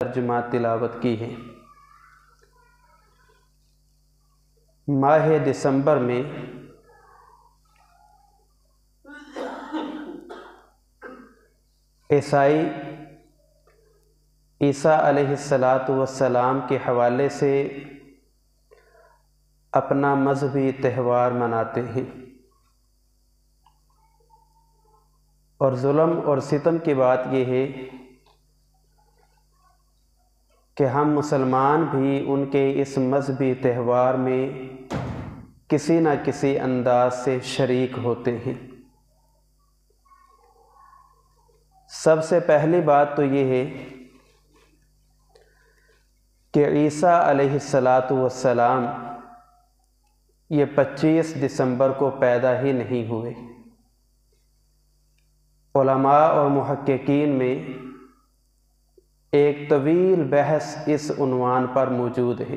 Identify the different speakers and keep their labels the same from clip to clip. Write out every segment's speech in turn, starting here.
Speaker 1: ترجمہ تلاوت کی ہے۔ ماہ دسمبر میں عیسائی عیسیٰ علیہ السلام کے حوالے سے اپنا مذہبی تہوار مناتے ہیں، اور ظلم اور ستم کی بات یہ ہے کہ ہم مسلمان بھی ان کے اس مذہبی تہوار میں کسی نہ کسی انداز سے شریک ہوتے ہیں۔ سب سے پہلی بات تو یہ ہے کہ عیسیٰ علیہ السلام یہ 25 دسمبر کو پیدا ہی نہیں ہوئے۔ علماء اور محققین میں ایک طویل بحث اس عنوان پر موجود ہے۔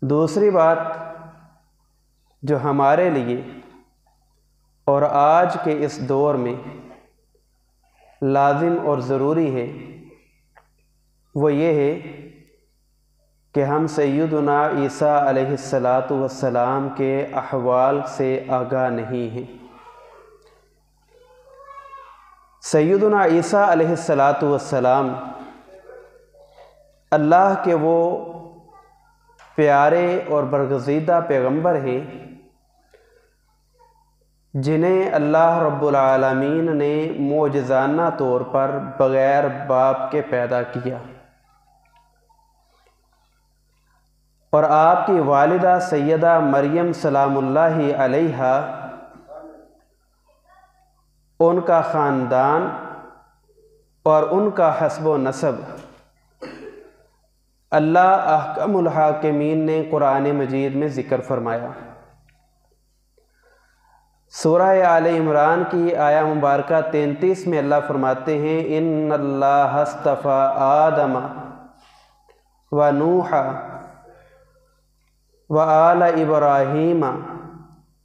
Speaker 1: دوسری بات جو ہمارے لیے اور آج کے اس دور میں لازم اور ضروری ہے وہ یہ ہے کہ ہم سیدنا عیسیٰ علیہ السلام کے احوال سے آگاہ نہیں ہیں۔ سیدنا عیسیٰ علیہ السلام اللہ کے وہ پیارے اور برگزیدہ پیغمبر ہیں جنہیں اللہ رب العالمین نے معجزانہ طور پر بغیر باپ کے پیدا کیا، اور آپ کی والدہ سیدہ مریم سلام اللہ علیہا، ان کا خاندان اور ان کا حسب و نسب اللہ احکم الحاکمین نے قرآن مجید میں ذکر فرمایا۔ سورہ آل عمران کی آیہ مبارکہ 33 میں اللہ فرماتے ہیں ان اللہ اصطفیٰ آدم و نوح و آل ابراہیم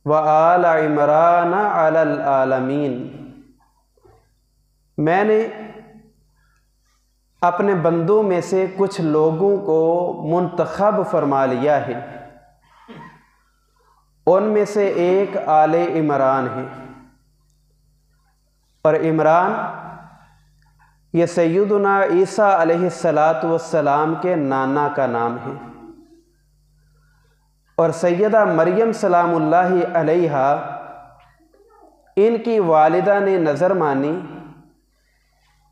Speaker 1: و آل عمران علی العالمین، میں نے اپنے بندوں میں سے کچھ لوگوں کو منتخب فرما لیا ہے، ان میں سے ایک آل عمران ہے، اور عمران یہ سیدنا عیسیٰ علیہ السلام کے نانا کا نام ہے، اور سیدہ مریم سلام اللہ علیہا ان کی والدہ نے نظر مانی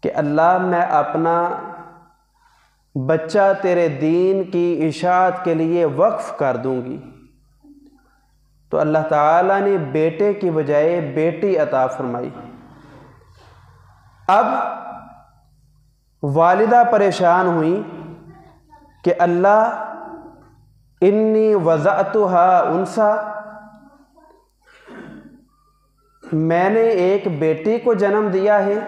Speaker 1: کہ اللہ میں اپنا بچہ تیرے دین کی اشاعت کے لیے وقف کر دوں گی، تو اللہ تعالیٰ نے بیٹے کی بجائے بیٹی عطا فرمائی۔ اب والدہ پریشان ہوئی کہ اللہ انی وضعتھا انثی، میں نے ایک بیٹی کو جنم دیا ہے،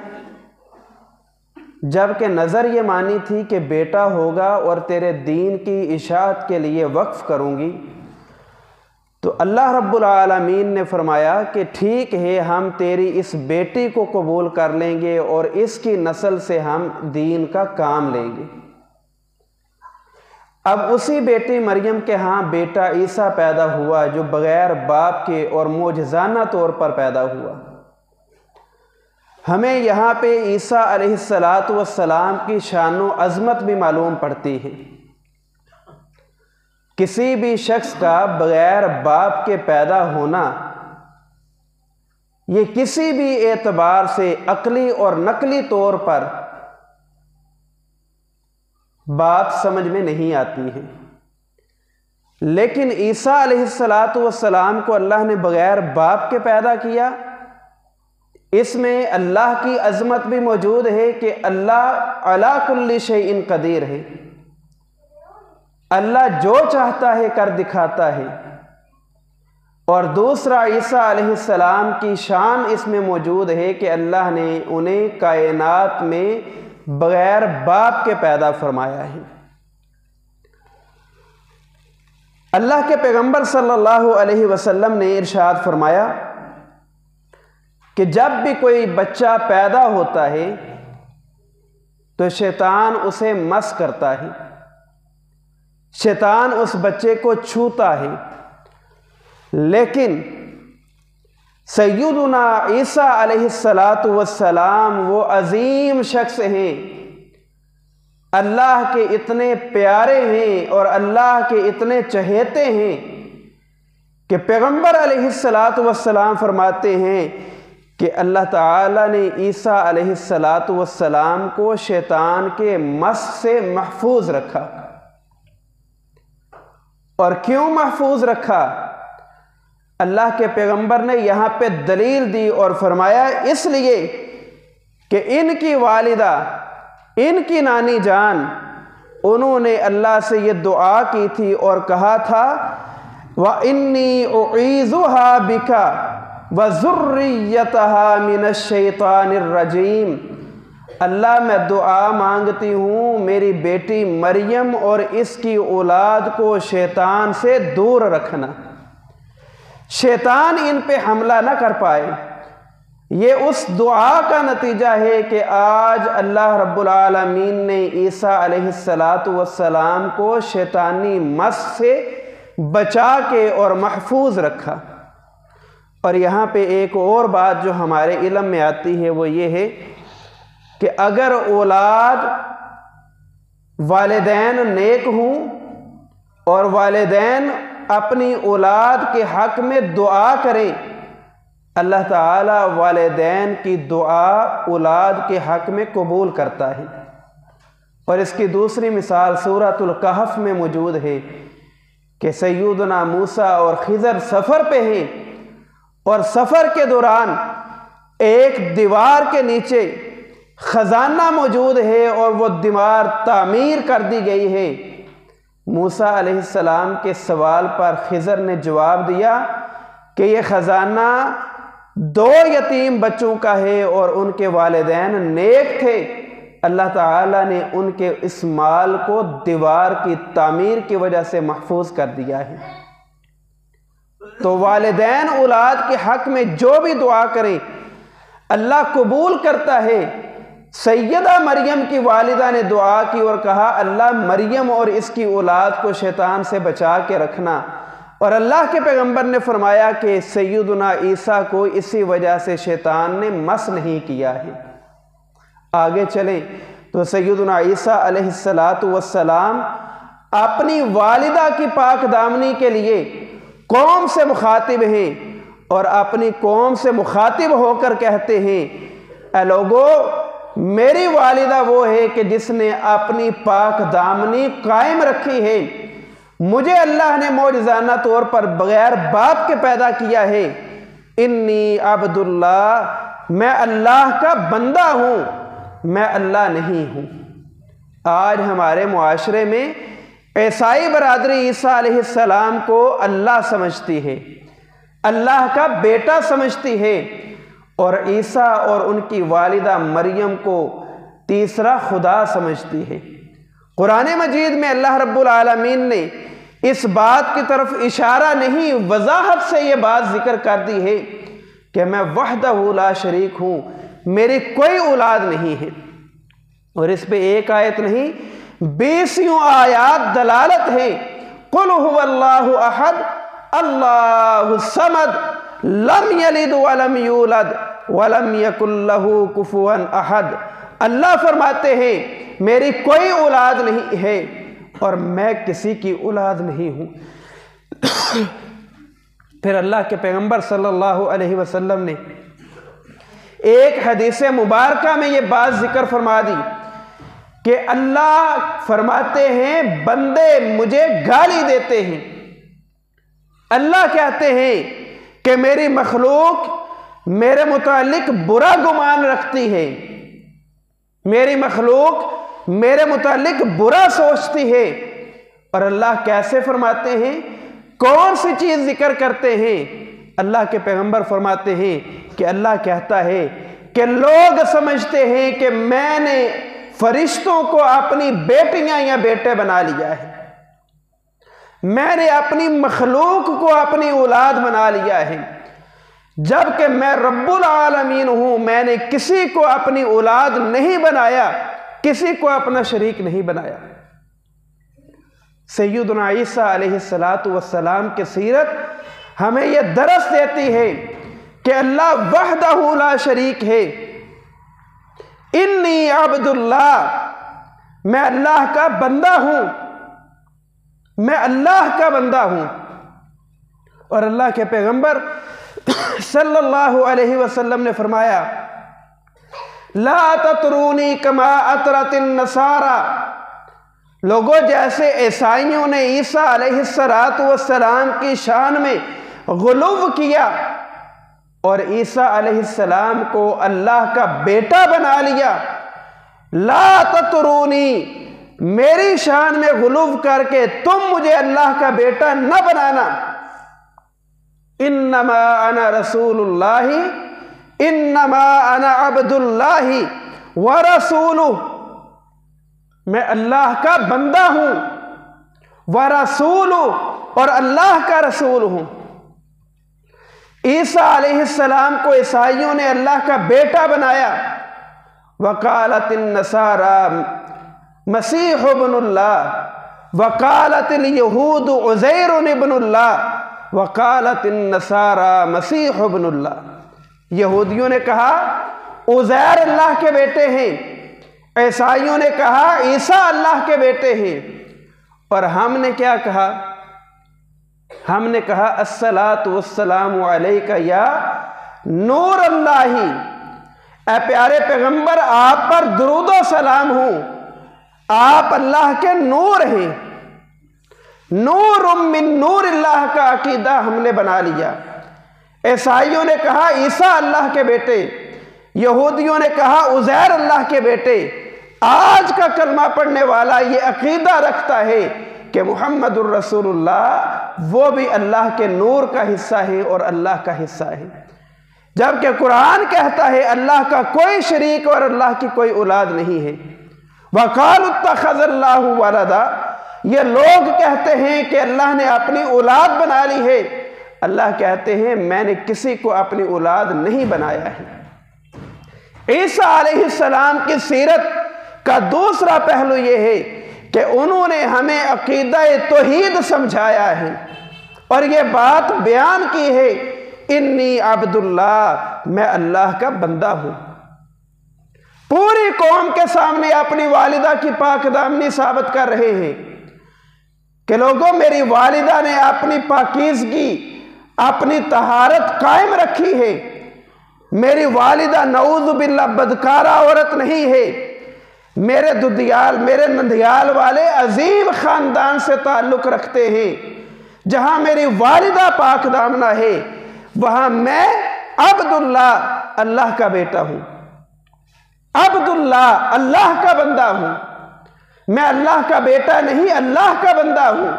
Speaker 1: جب کہ نظر یہ مانی تھی کہ بیٹا ہوگا اور تیرے دین کی اشاعت کے لیے وقف کروں گی۔ تو اللہ رب العالمین نے فرمایا کہ ٹھیک ہے، ہم تیری اس بیٹی کو قبول کر لیں گے اور اس کی نسل سے ہم دین کا کام لیں گے۔ اب اسی بیٹی مریم کے ہاں بیٹا عیسیٰ پیدا ہوا جو بغیر باپ کے اور معجزانہ طور پر پیدا ہوا۔ ہمیں یہاں پہ عیسیٰ علیہ السلام کی شان و عظمت بھی معلوم پڑتی ہے۔ کسی بھی شخص کا بغیر باپ کے پیدا ہونا یہ کسی بھی اعتبار سے عقلی اور نقلی طور پر بات سمجھ میں نہیں آتی ہے، لیکن عیسیٰ علیہ السلام کو اللہ نے بغیر باپ کے پیدا کیا، اس میں اللہ کی عظمت بھی موجود ہے کہ اللہ علی کل شیء قدیر ہے، اللہ جو چاہتا ہے کر دکھاتا ہے۔ اور دوسرا عیسیٰ علیہ السلام کی شان اس میں موجود ہے کہ اللہ نے انہیں کائنات میں بغیر باپ کے پیدا فرمایا ہے۔ اللہ کے پیغمبر صلی اللہ علیہ وسلم نے ارشاد فرمایا کہ جب بھی کوئی بچہ پیدا ہوتا ہے تو شیطان اسے مس کرتا ہے، شیطان اس بچے کو چھوتا ہے۔ لیکن سیدنا عیسیٰ علیہ السلام وہ عظیم شخص ہیں، اللہ کے اتنے پیارے ہیں اور اللہ کے اتنے چہیتے ہیں کہ پیغمبر علیہ السلام فرماتے ہیں کہ اللہ تعالیٰ نے عیسیٰ علیہ السلام کو شیطان کے مس سے محفوظ رکھا۔ اور کیوں محفوظ رکھا؟ اللہ کے پیغمبر نے یہاں پہ دلیل دی اور فرمایا اس لیے کہ ان کی والدہ، ان کی نانی جان، انہوں نے اللہ سے یہ دعا کی تھی اور کہا تھا وَإِنِّي أُعِيذُهَا بِكَ وَذُرِّيَّتَهَا مِنَ الشَّيْطَانِ الرَّجِيمِ، اللہ میں دعا مانگتی ہوں میری بیٹی مریم اور اس کی اولاد کو شیطان سے دور رکھنا، شیطان ان پہ حملہ نہ کر پائے۔ یہ اس دعا کا نتیجہ ہے کہ آج اللہ رب العالمین نے عیسیٰ علیہ السلام کو شیطانی مس سے بچا کے اور محفوظ رکھا۔ اور یہاں پہ ایک اور بات جو ہمارے علم میں آتی ہے وہ یہ ہے کہ اگر اولاد والدین نیک ہوں اور والدین اپنی اولاد کے حق میں دعا کریں، اللہ تعالیٰ والدین کی دعا اولاد کے حق میں قبول کرتا ہے۔ اور اس کی دوسری مثال سورۃ الکہف میں موجود ہے کہ سیدنا موسیٰ اور خضر سفر پہ ہیں اور سفر کے دوران ایک دیوار کے نیچے خزانہ موجود ہے اور وہ دیوار تعمیر کر دی گئی ہے۔ موسیٰ علیہ السلام کے سوال پر خضر نے جواب دیا کہ یہ خزانہ 2 یتیم بچوں کا ہے اور ان کے والدین نیک تھے، اللہ تعالیٰ نے ان کے اس مال کو دیوار کی تعمیر کی وجہ سے محفوظ کر دیا ہے۔ تو والدین اولاد کے حق میں جو بھی دعا کریں اللہ قبول کرتا ہے۔ سیدہ مریم کی والدہ نے دعا کی اور کہا اللہ مریم اور اس کی اولاد کو شیطان سے بچا کے رکھنا، اور اللہ کے پیغمبر نے فرمایا کہ سیدنا عیسیٰ کو اسی وجہ سے شیطان نے مس نہیں کیا ہے۔ آگے چلیں تو سیدنا عیسیٰ علیہ السلام اپنی والدہ کی پاک دامنی کے لیے قوم سے مخاطب ہیں اور اپنی قوم سے مخاطب ہو کر کہتے ہیں اے لوگو، میری والدہ وہ ہے کہ جس نے اپنی پاک دامنی قائم رکھی ہے، مجھے اللہ نے معجزانہ طور پر بغیر باپ کے پیدا کیا ہے، انی عبداللہ، میں اللہ کا بندہ ہوں، میں اللہ نہیں ہوں۔ آج ہمارے معاشرے میں عیسائی برادری عیسیٰ علیہ السلام کو اللہ سمجھتی ہے، اللہ کا بیٹا سمجھتی ہے، اور عیسیٰ اور ان کی والدہ مریم کو تیسرا خدا سمجھتی ہے۔ قرآن مجید میں اللہ رب العالمین نے اس بات کی طرف اشارہ نہیں، وضاحت سے یہ بات ذکر کر دی ہے کہ میں وحدہ لا شریک ہوں، میری کوئی اولاد نہیں ہے۔ اور اس پہ ایک آیت نہیں 20 آیات دلالت ہے۔ قل هو اللہ احد اللہ الصمد لم یلد ولم یولد ولم یکن لہ کفوا احد۔ اللہ فرماتے ہیں میری کوئی اولاد نہیں ہے اور میں کسی کی اولاد نہیں ہوں۔ پھر اللہ کے پیغمبر صلی اللہ علیہ وسلم نے ایک حدیث مبارکہ میں یہ بات ذکر فرما دی کہ اللہ فرماتے ہیں بندے مجھے گالی دیتے ہیں، اللہ کہتے ہیں کہ میری مخلوق میرے متعلق برا گمان رکھتی ہے، میری مخلوق میرے متعلق برا سوچتی ہے۔ اور اللہ کیسے فرماتے ہیں، کون سی چیز ذکر کرتے ہیں؟ اللہ کے پیغمبر فرماتے ہیں کہ اللہ کہتا ہے کہ لوگ سمجھتے ہیں کہ میں نے فرشتوں کو اپنی بیٹیاں یا بیٹے بنا لیا ہے، میں نے اپنی مخلوق کو اپنی اولاد بنا لیا ہے، جبکہ میں رب العالمین ہوں، میں نے کسی کو اپنی اولاد نہیں بنایا۔ کسی کو اپنا شریک نہیں بنایا۔ سیدنا عیسیٰ علیہ السلام کی سیرت ہمیں یہ درس دیتی ہے کہ اللہ وحدہ لا شریک ہے۔ انی عبد اللہ، میں اللہ کا بندہ ہوں، میں اللہ کا بندہ ہوں۔ اور اللہ کے پیغمبر صلی اللہ علیہ وسلم نے فرمایا لا تطرونی کما اطرت النصارى، لوگوں جیسے عیسائیوں نے عیسیٰ علیہ السلام کی شان میں غلو کیا اور عیسیٰ علیہ السلام کو اللہ کا بیٹا بنا لیا، لا تطرونی، میری شان میں غلو کر کے تم مجھے اللہ کا بیٹا نہ بنانا۔ انما انا رسول اللہ، انما انا عبد اللہ ورسولہ، میں اللہ کا بندہ ہوں، ورسولہ، اور اللہ کا رسول ہوں۔ عیسیٰ علیہ السلام کو عیسائیوں نے اللہ کا بیٹا بنایا۔ وقالت النصارى مسیح ابن اللہ، وقالت الیہود عزیر ابن اللہ، وقالت النصارى مسیح ابن اللہ۔ یہودیوں نے کہا عزیر اللہ کے بیٹے ہیں، عیسائیوں نے کہا عیسیٰ اللہ کے بیٹے ہیں، اور ہم نے کیا کہا؟ ہم نے کہا الصلاۃ والسلام علیک یا نور اللہ، اے پیارے پیغمبر آپ پر درود و سلام ہوں، آپ اللہ کے نور ہیں۔ نور من نور اللہ کا عقیدہ ہم نے بنا لیا۔ عیسائیوں نے کہا عیسیٰ اللہ کے بیٹے، یہودیوں نے کہا عزیر اللہ کے بیٹے۔ آج کا کلمہ پڑھنے والا یہ عقیدہ رکھتا ہے کہ محمد الرسول اللہ وہ بھی اللہ کے نور کا حصہ ہے اور اللہ کا حصہ ہے، جبکہ قرآن کہتا ہے اللہ کا کوئی شریک اور اللہ کی کوئی اولاد نہیں ہے۔ وَقَالُوا اتَّخَذَ اللَّهُ وَلَدًا، یہ لوگ کہتے ہیں کہ اللہ نے اپنی اولاد بنا لی ہے۔ اللہ کہتے ہیں میں نے کسی کو اپنی اولاد نہیں بنایا ہے۔ عیسیٰ علیہ السلام کی سیرت کا دوسرا پہلو یہ ہے کہ انہوں نے ہمیں عقیدہ توحید سمجھایا ہے اور یہ بات بیان کی ہے انی عبد اللہ، میں اللہ کا بندہ ہوں۔ پوری قوم کے سامنے اپنی والدہ کی پاک دامنی ثابت کر رہے ہیں کہ لوگوں میری والدہ نے اپنی پاکیزگی، اپنی طہارت قائم رکھی ہے، میری والدہ نعوذ باللہ بدکارہ عورت نہیں ہے، میرے ددیال، میرے نندیال والے عظیم خاندان سے تعلق رکھتے ہیں، جہاں میری والدہ پاک دامنہ ہے وہاں میں عبداللہ، اللہ کا بیٹا ہوں، عبداللہ، اللہ کا بندہ ہوں، میں اللہ کا بیٹا نہیں، اللہ کا بندہ ہوں۔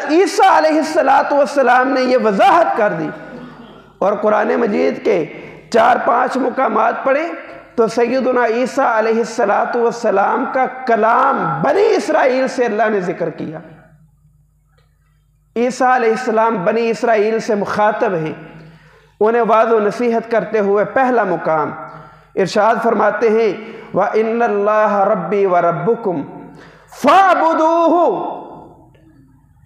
Speaker 1: عیسیٰ علیہ السلام نے یہ وضاحت کر دی، اور قرآن مجید کے 4-5 مقامات پڑھیں تو سیدنا عیسیٰ علیہ السلام کا کلام بنی اسرائیل سے اللہ نے ذکر کیا۔ عیسیٰ علیہ السلام بنی اسرائیل سے مخاطب ہیں، انہیں وعظ و نصیحت کرتے ہوئے پہلا مقام ارشاد فرماتے ہیں وَإِنَّ اللَّهَ رَبِّي وَرَبُّكُمْ فَاعْبُدُوهُ،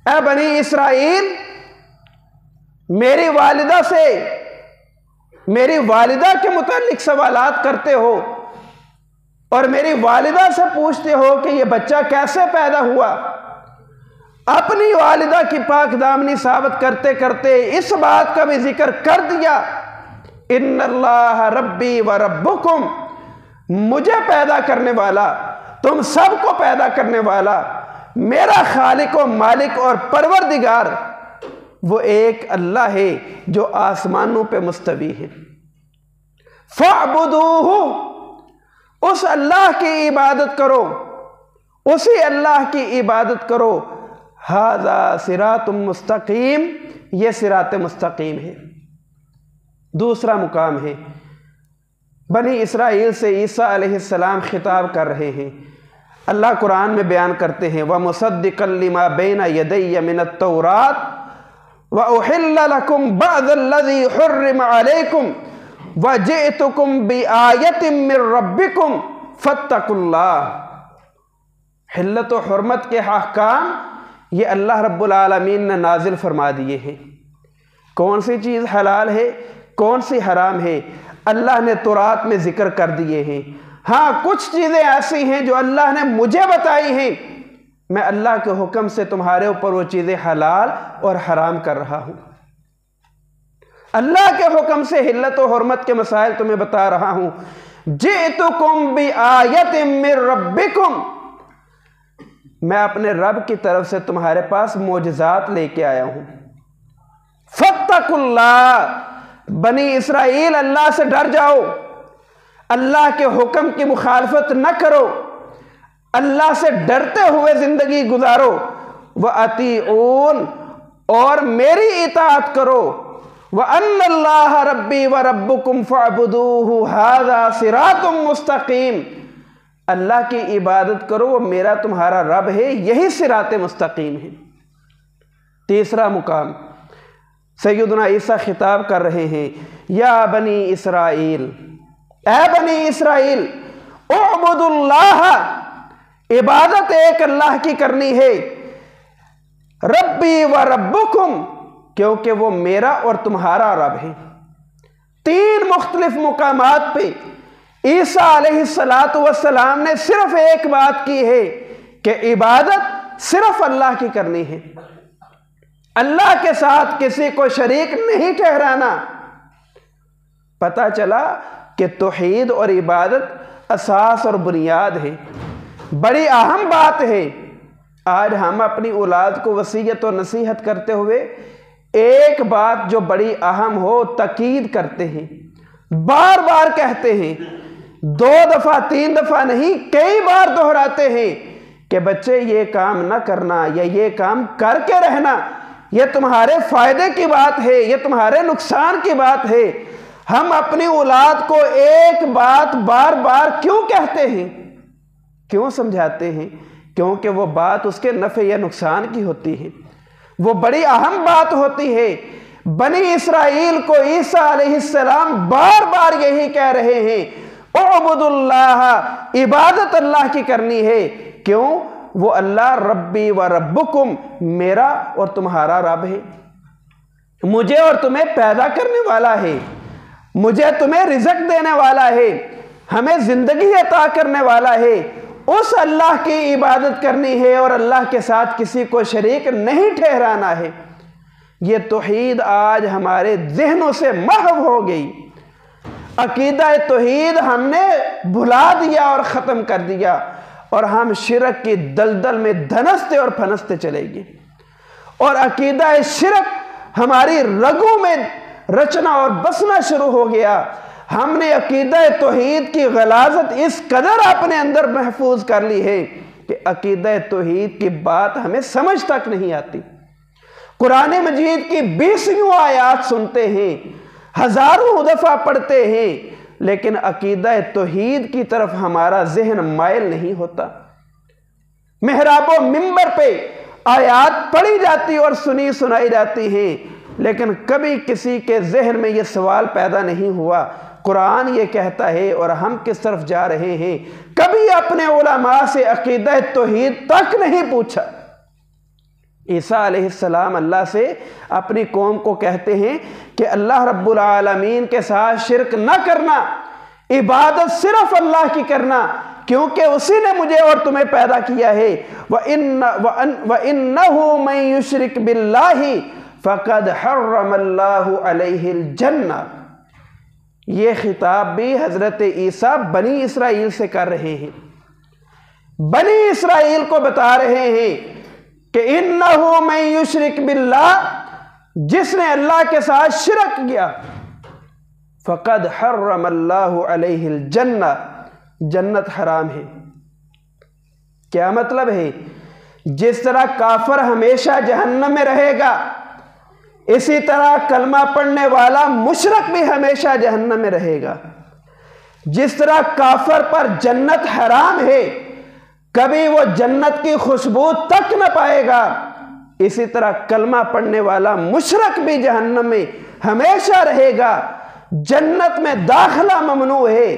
Speaker 1: اے بنی اسرائیل میری والدہ سے، میری والدہ کے متعلق سوالات کرتے ہو اور میری والدہ سے پوچھتے ہو کہ یہ بچہ کیسے پیدا ہوا۔ اپنی والدہ کی پاک دامنی ثابت کرتے کرتے اس بات کا بھی ذکر کر دیا ان اللہ ربی و ربکم، مجھے پیدا کرنے والا، تم سب کو پیدا کرنے والا، میرا خالق و مالک اور پروردگار وہ ایک اللہ ہے جو آسمانوں پہ مستوی ہے۔ فَاعْبُدُوهُ، اس اللہ کی عبادت کرو، اسی اللہ کی عبادت کرو۔ هَذَا صِرَاطٌ مستقیم، یہ صراط مستقیم ہے۔ دوسرا مقام ہے بنی اسرائیل سے عیسیٰ علیہ السلام خطاب کر رہے ہیں۔ اللہ قرآن میں بیان کرتے ہیں وَمُصَدِّقًا لِمَا بَيْنَ يَدَيَّ مِنَ التَّوْرَاةِ وَأُحِلَّ لَكُمْ بَعْضَ الَّذِي حُرِّمَ عَلَيْكُمْ وَجِئْتُكُمْ بِآيَةٍ مِّن رَّبِّكُمْ فاتقوا اللہ۔ حلت و حرمت کے احکام یہ اللہ رب العالمین نے نازل فرما دیے ہیں۔ کون سی چیز حلال ہے، کون سی حرام ہے، اللہ نے تورات میں ذکر کر دیے ہیں۔ ہاں کچھ چیزیں ایسی ہیں جو اللہ نے مجھے بتائی ہیں، میں اللہ کے حکم سے تمہارے اوپر وہ چیزیں حلال اور حرام کر رہا ہوں۔ اللہ کے حکم سے حلت و حرمت کے مسائل تمہیں بتا رہا ہوں۔ جئتکم بآیۃ من ربکم، میں اپنے رب کی طرف سے تمہارے پاس معجزات لے کے آیا ہوں۔ فاتقوا اللہ، بنی اسرائیل اللہ سے ڈر جاؤ، اللہ کے حکم کی مخالفت نہ کرو، اللہ سے ڈرتے ہوئے زندگی گزارو۔ وَأَطِیعُونَ، اور میری اطاعت کرو۔ وَأَنَّ اللَّهَ رَبِّي وَرَبُّكُمْ فَاعْبُدُوهُ هَذَا صِرَاطٌ مُسْتَقِيم، اللہ کی عبادت کرو، وہ میرا تمہارا رب ہے، یہی صراط مستقیم ہے۔ تیسرا مقام، سیدنا عیسیٰ خطاب کر رہے ہیں، یا بنی اسرائیل، اے بنی اسرائیل، اعبدوا اللہ، عبادت ایک اللہ کی کرنی ہے، ربی و ربکم، کیونکہ وہ میرا اور تمہارا رب ہے۔ تین مختلف مقامات پہ عیسیٰ علیہ السلام نے صرف ایک بات کی ہے کہ عبادت صرف اللہ کی کرنی ہے، اللہ کے ساتھ کسی کو شریک نہیں ٹھہرانا۔ پتہ چلا کہ توحید اور عبادت اساس اور بنیاد ہے، بڑی اہم بات ہے۔ آج ہم اپنی اولاد کو وصیت و نصیحت کرتے ہوئے ایک بات جو بڑی اہم ہو تاکید کرتے ہیں، بار بار کہتے ہیں، 2 دفعہ 3 دفعہ نہیں، کئی بار دہراتے ہیں کہ بچے یہ کام نہ کرنا یا یہ کام کر کے رہنا، یہ تمہارے فائدے کی بات ہے، یہ تمہارے نقصان کی بات ہے۔ ہم اپنی اولاد کو ایک بات بار بار کیوں کہتے ہیں، کیوں سمجھاتے ہیں؟ کیونکہ وہ بات اس کے نفع یا نقصان کی ہوتی ہے، وہ بڑی اہم بات ہوتی ہے۔ بنی اسرائیل کو عیسیٰ علیہ السلام بار بار یہی کہہ رہے ہیں، اعبدوا اللہ، عبادت اللہ کی کرنی ہے۔ کیوں؟ وہ اللہ ربی و ربکم، میرا اور تمہارا رب ہے، مجھے اور تمہیں پیدا کرنے والا ہے، مجھے تمہیں رزق دینے والا ہے، ہمیں زندگی عطا کرنے والا ہے۔ اس اللہ کی عبادت کرنی ہے اور اللہ کے ساتھ کسی کو شریک نہیں ٹھہرانا ہے۔ یہ توحید آج ہمارے ذہنوں سے محو ہو گئی، عقیدہ توحید ہم نے بھلا دیا اور ختم کر دیا، اور ہم شرک کی دلدل میں دھنستے اور پھنستے چلے گئے، اور عقیدہ شرک ہماری رگوں میں رچنا اور بسنا شروع ہو گیا۔ ہم نے عقیدہ توحید کی غلاظت اس قدر اپنے اندر محفوظ کر لی ہے کہ عقیدہ توحید کی بات ہمیں سمجھ تک نہیں آتی۔ قرآن مجید کی 20 آیات سنتے ہیں، ہزاروں دفعہ پڑھتے ہیں، لیکن عقیدہ توحید کی طرف ہمارا ذہن مائل نہیں ہوتا۔ محراب و منبر پہ آیات پڑھی جاتی اور سنی سنائی جاتی ہیں، لیکن کبھی کسی کے ذہن میں یہ سوال پیدا نہیں ہوا، قرآن یہ کہتا ہے اور ہم کس طرف جا رہے ہیں؟ کبھی اپنے علماء سے عقیدہ توحید تک نہیں پوچھا۔ عیسیٰ علیہ السلام اللہ سے اپنی قوم کو کہتے ہیں کہ اللہ رب العالمین کے ساتھ شرک نہ کرنا، عبادت صرف اللہ کی کرنا، کیونکہ اسی نے مجھے اور تمہیں پیدا کیا ہے۔ وَإِنَّهُ مَن يُشْرِكْ بِاللَّهِ فَقَدْ حَرَّمَ اللَّهُ عَلَيْهِ الْجَنَّةَ۔ یہ خطاب بھی حضرت عیسیٰ بنی اسرائیل سے کر رہے ہیں، بنی اسرائیل کو بتا رہے ہیں کہ اِنَّهُ مَن يُشْرِكْ بِاللَّهِ، جس نے اللہ کے ساتھ شرک کیا، فَقَدْ حَرَّمَ اللَّهُ عَلَيْهِ الْجَنَّةَ، جنت حرام ہے۔ کیا مطلب ہے؟ جس طرح کافر ہمیشہ جہنم میں رہے گا، اسی طرح کلمہ پڑھنے والا مشرک بھی ہمیشہ جہنم میں رہے گا۔ جس طرح کافر پر جنت حرام ہے، کبھی وہ جنت کی خوشبو تک نہ پائے گا، اسی طرح کلمہ پڑھنے والا مشرک بھی جہنم میں ہمیشہ رہے گا۔ جنت میں داخلہ ممنوع ہے،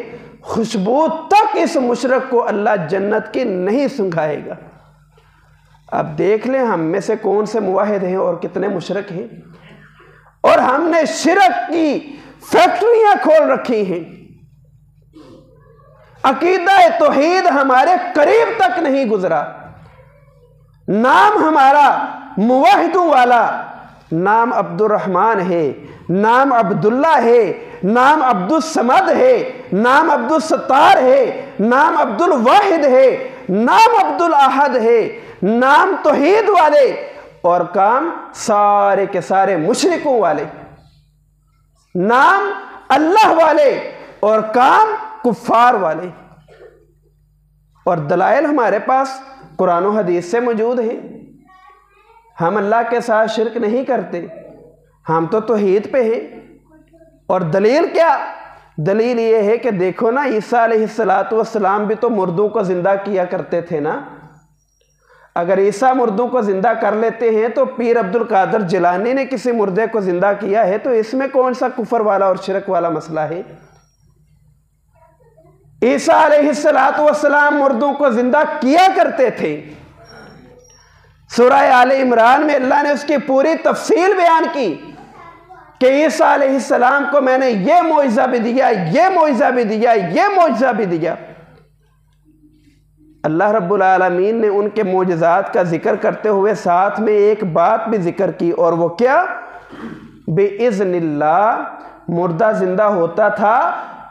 Speaker 1: خوشبو تک اس مشرک کو اللہ جنت کی نہیں سنگھائے گا۔ اب دیکھ لیں ہم میں سے کون سے موحد ہیں اور کتنے مشرک ہیں، اور ہم نے شرک کی فیکٹریاں کھول رکھی ہیں۔ عقیدہ توحید ہمارے قریب تک نہیں گزرا۔ نام ہمارا موحدوں والا نام عبد الرحمن ہے، نام عبداللہ ہے، نام عبد الصمد ہے، نام عبد الستار ہے، نام عبد الواحد ہے، نام عبد الاحد ہے، نام توحید والے اور کام سارے کے سارے مشرکوں والے، نام اللہ والے اور کام کفار والے۔ اور دلائل ہمارے پاس قرآن و حدیث سے موجود ہیں۔ ہم اللہ کے ساتھ شرک نہیں کرتے، ہم تو توحید پہ ہیں۔ اور دلیل کیا؟ دلیل یہ ہے کہ دیکھو نا، عیسیٰ علیہ السلام بھی تو مردوں کو زندہ کیا کرتے تھے نا۔ اگر عیسیٰ مردوں کو زندہ کر لیتے ہیں تو پیر عبد القادر جیلانی نے کسی مردے کو زندہ کیا ہے، تو اس میں کون سا کفر والا اور شرک والا مسئلہ ہے؟ عیسیٰ علیہ السلام مردوں کو زندہ کیا کرتے تھے۔ سورہ آل عمران میں اللہ نے اس کی پوری تفصیل بیان کی کہ عیسیٰ علیہ السلام کو میں نے یہ معجزہ بھی دیا، یہ معجزہ بھی دیا، یہ معجزہ بھی دیا۔ اللہ رب العالمین نے ان کے معجزات کا ذکر کرتے ہوئے ساتھ میں ایک بات بھی ذکر کی، اور وہ کیا؟ بِإِذْنِ اللہ مردہ زندہ ہوتا تھا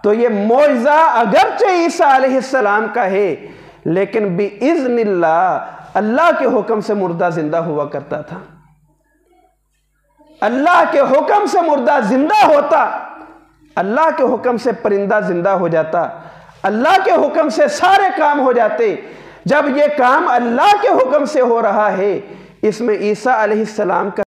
Speaker 1: تو یہ معجزہ اگرچہ عیسیٰ علیہ السلام کا ہے، لیکن بِإِذْنِ اللہ اللہ کے حکم سے مردہ زندہ ہوا کرتا تھا۔ اللہ کے حکم سے مردہ زندہ ہوتا، اللہ کے حکم سے پرندہ زندہ ہو جاتا، اللہ کے حکم سے سارے کام ہو جاتے۔ جب یہ کام اللہ کے حکم سے ہو رہا ہے، اس میں عیسیٰ علیہ السلام کا